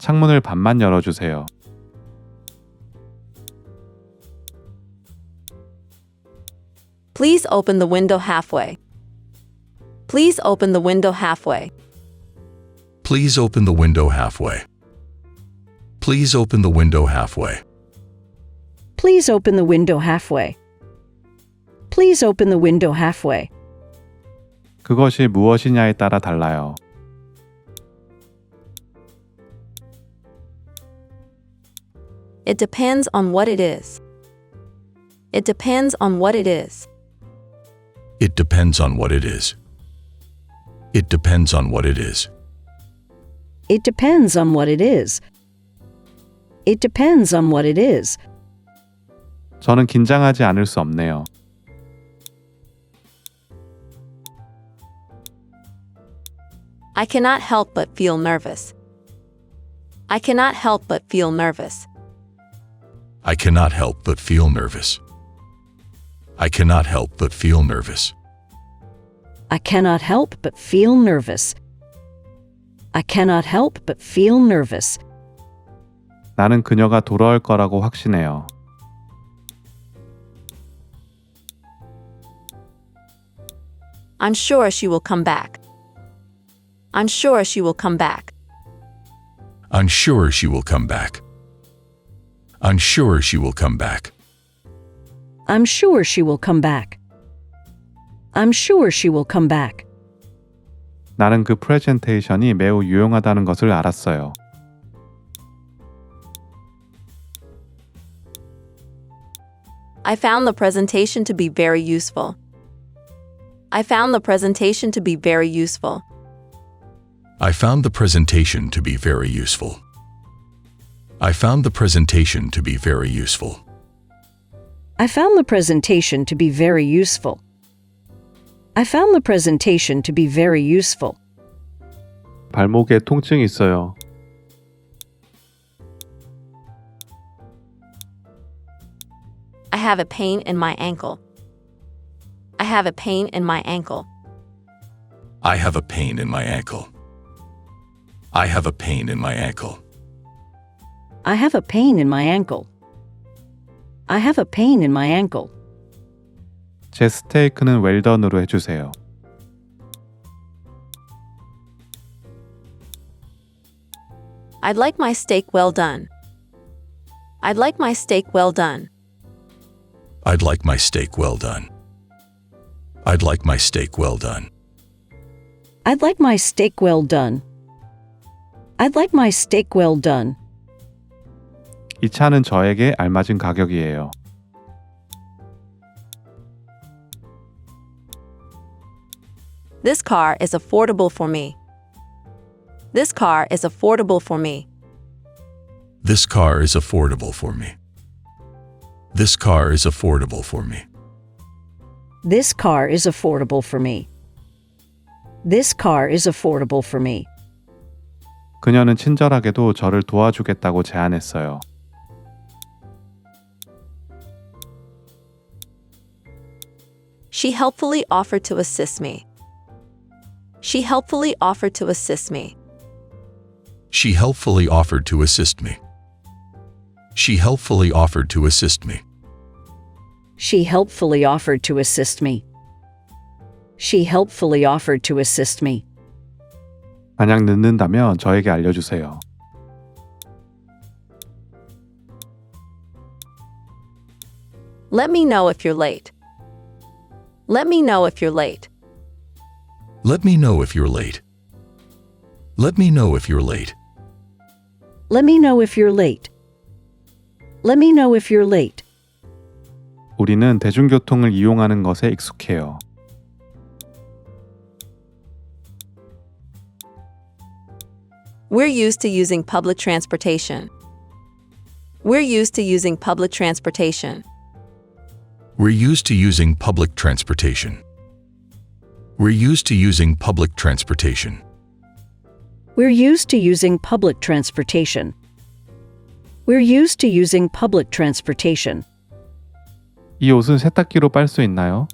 창문을 반만 열어주세요. Please open the window halfway. Please open the window halfway. Please open the window halfway. Please open the window halfway. Please open the window halfway. Please open the window halfway. 그것이 무엇이냐에 따라 달라요. It depends on what it is. It depends on what it is. It depends on what it is. It depends on what it is. It depends on what it is. It depends on what it is. 저는 긴장하지 않을 수 없네요. I cannot help but feel nervous. I cannot help but feel nervous. I cannot help but feel nervous. I cannot help but feel nervous. I cannot help but feel nervous. I cannot help but feel nervous. 나는 그녀가 돌아올 거라고 확신해요. I'm sure she will come back. I'm sure she will come back. I'm sure she will come back. I'm sure she will come back. I'm sure she will come back. I'm sure she will come back. 나는 그 프레젠테이션이 매우 유용하다는 것을 알았어요. I found the presentation to be very useful. I found the presentation to be very useful. I found the presentation to be very useful. I found the presentation to be very useful. I found the presentation to be very useful. I found the presentation to be very useful. 발목에 통증이 있어요. I have a pain in my ankle. I have a pain in my ankle. I have a pain in my ankle. I have a pain in my ankle. I have a pain in my ankle. I have a pain in my ankle. 제 스테이크는 웰던으로 해주세요. I'd like my steak well done. I'd like my steak well done. I'd like my steak well done. I'd like my steak well done. I'd like my steak well done. I'd like my steak well done. 이 차는 저에게 알맞은 가격이에요. This car is affordable for me. This car is affordable for me. This car is affordable for me. This car is affordable for me. This car is affordable for me. This car is affordable for me. 그녀는 친절하게도 저를 도와주겠다고 제안했어요. She helpfully offered to assist me. She helpfully offered to assist me. She helpfully offered to assist me. She helpfully offered to assist me. She helpfully offered to assist me. She helpfully offered to assist me. 만약 늦는다면 저에게 알려주세요. Let me know if you're late. Let me know if you're late. Let me know if you're late. Let me know if you're late. Let me know if you're late. Let me know if you're late. 우리는 대중교통을 이용하는 것에 익숙해요. We're used to using public transportation. We're used to using public transportation. We're used to using public transportation. We're used to using public transportation. We're used to using public transportation. We're used to using public transportation. 이 옷은 세탁기로 빨 수 있나요?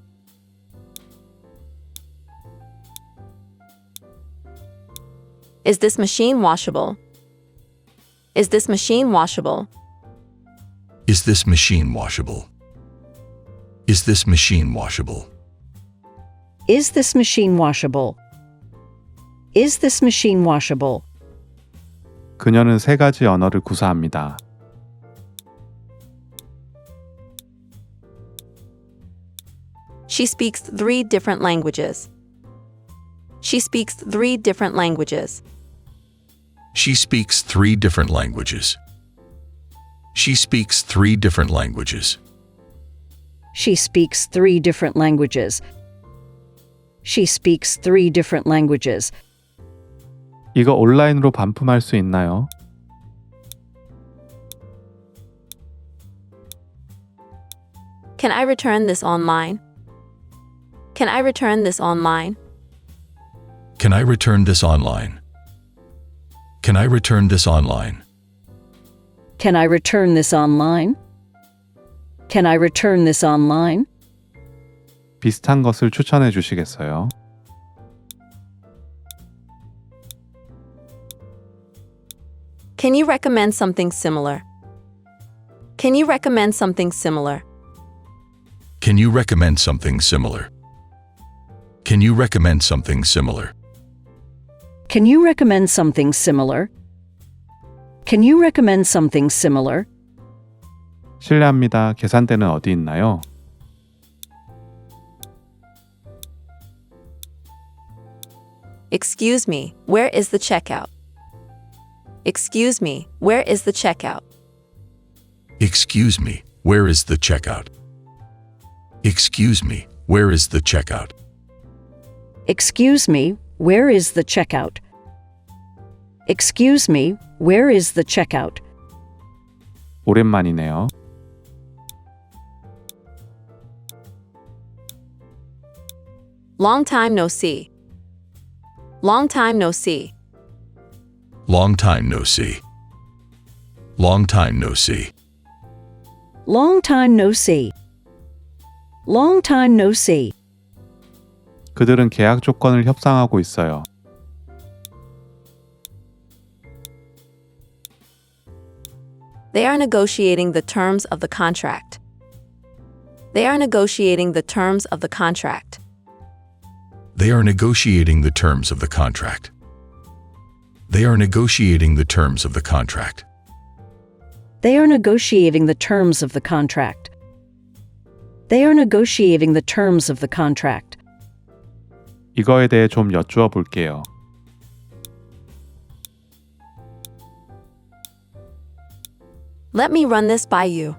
Is this machine washable? Is this machine washable? Is this machine washable? Is this machine washable? Is this machine washable? Is this machine washable? 그녀는 세 가지 언어를 구사합니다. She speaks 3 different languages. She speaks 3 different languages. She speaks 3 different languages. She speaks 3 different languages. She speaks 3 different languages. She speaks 3 different languages. 이거 온라인으로 반품할 수 있나요? Can I return this online? Can I return this online? Can I return this online? Can I return this online? Can I return this online? Can I return this online? 비슷한 것을 추천해 주시겠어요? Can you recommend something similar? Can you recommend something similar? Can you recommend something similar? Can you recommend something similar? Can you recommend something similar? Can you recommend something similar? 실례합니다. 계산대는 어디 있나요? Excuse me, where is the checkout? Excuse me, where is the checkout? Excuse me, where is the checkout? Excuse me, where is the checkout? Excuse me, where is the checkout? Excuse me, where is the checkout? 오랜만이네요. Long time no see. Long time no see. Long time no see. Long time no see. Long time no see. Long time no see. 그들은 계약 조건을 협상하고 있어요. They are negotiating the terms of the contract. They are negotiating the terms of the contract. They are negotiating the terms of the contract. They are negotiating the terms of the contract. They are negotiating the terms of the contract. They are negotiating the terms of the contract. 이거에 대해 좀 여쭈어 볼게요. Let me run this by you.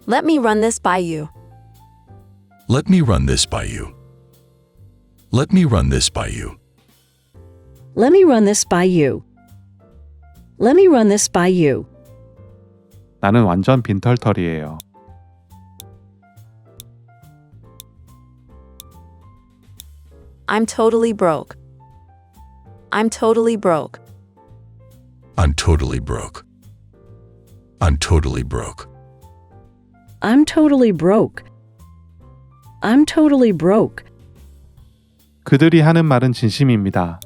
Let me run this by you. Let me run this by you. Let me run this by you. Let me run this by you. Let me run this by you. 나는 완전 빈털털이에요. I'm totally broke. I'm totally broke. I'm totally broke. I'm totally broke. I'm totally broke. I'm totally broke. 그들이 하는 말은 진심입니다.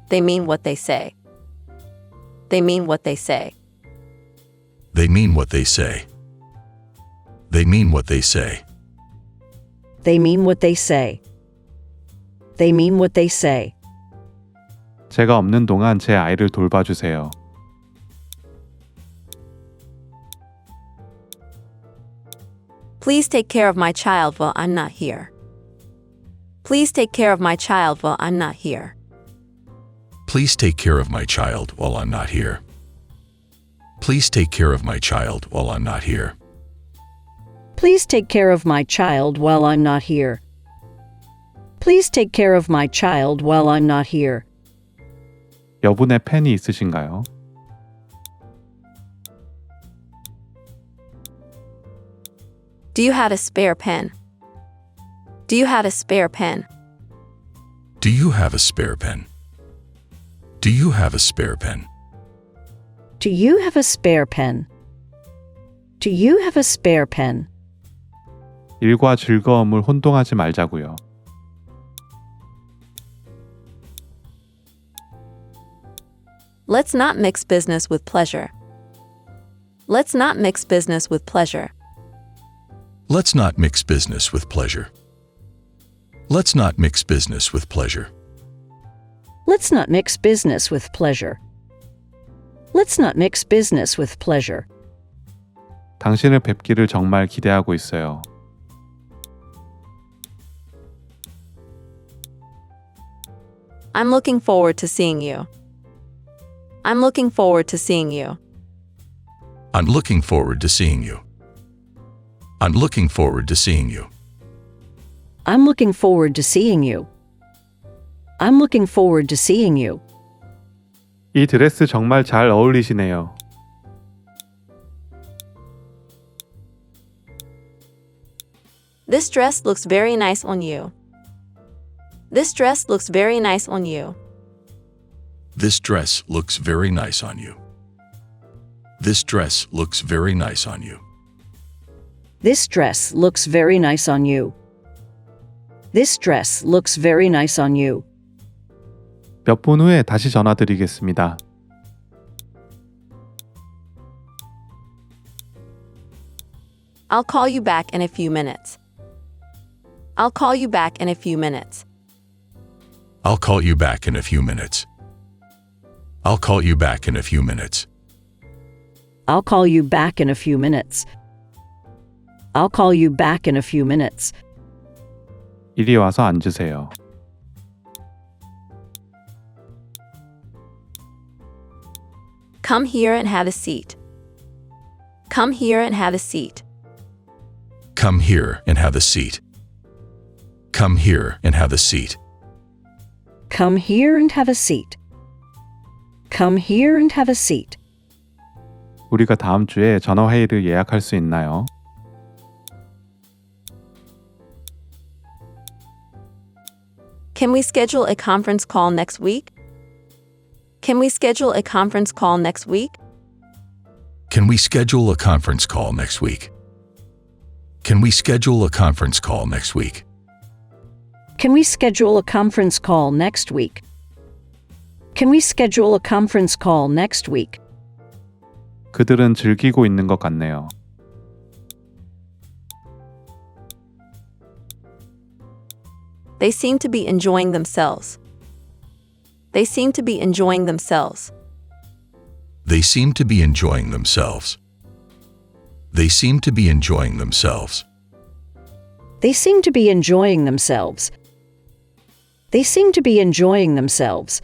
They mean what they say. They mean what they say. They mean what they say. They mean what they say. They mean what they say. They mean what they say. 제가 없는 동안 제 아이를 돌봐주세요. Please take care of my child while I'm not here. Please take care of my child while I'm not here. Please take care of my child while I'm not here. Please take care of my child while I'm not here. Please take care of my child while I'm not here. Please take care of my child while I'm not here. 여분의 펜이 있으신가요? Do you have a spare pen? Do you have a spare pen? Do you have a spare pen? Do you have a spare pen? Do you have a spare pen? Do you have a spare pen? 일과 즐거움을 혼동하지 말자고요. Let's not mix business with pleasure. Let's not mix business with pleasure. Let's not mix business with pleasure. Let's not mix business with pleasure. Let's not mix business with pleasure. Let's not mix business with pleasure. 당신을 뵙기를 정말 기대하고 있어요. I'm looking forward to seeing you. I'm looking forward to seeing you. I'm looking forward to seeing you. I'm looking forward to seeing you. I'm looking forward to seeing you. I'm looking forward to seeing you. 이 드레스 정말 잘 어울리시네요. This dress looks very nice on you. This dress looks very nice on you. This dress looks very nice on you. This dress looks very nice on you. This dress looks very nice on you. This dress looks very nice on you. 몇 분 후에 다시 전화드리겠습니다. I'll call you back in a few minutes. I'll call you back in a few minutes. I'll call you back in a few minutes. I'll call you back in a few minutes. I'll call you back in a few minutes. I'll call you back in a few minutes. 이리 와서 앉으세요. Come here and have a seat. Come here and have a seat. Come here and have a seat. Come here and have a seat. Come here and have a seat. Come here and have a seat. 우리가 다음 주에 전화회의를 예약할 수 있나요? Can we schedule a conference call next week? Can we schedule a conference call next week? Can we schedule a conference call next week? Can we schedule a conference call next week? Can we schedule a conference call next week? Can we schedule a conference call next week? 그들은 즐기고 있는 것 같네요. They seem to be enjoying themselves. They seem to be enjoying themselves. They seem to be enjoying themselves. They seem to be enjoying themselves. They seem to be enjoying themselves. They seem to be enjoying themselves.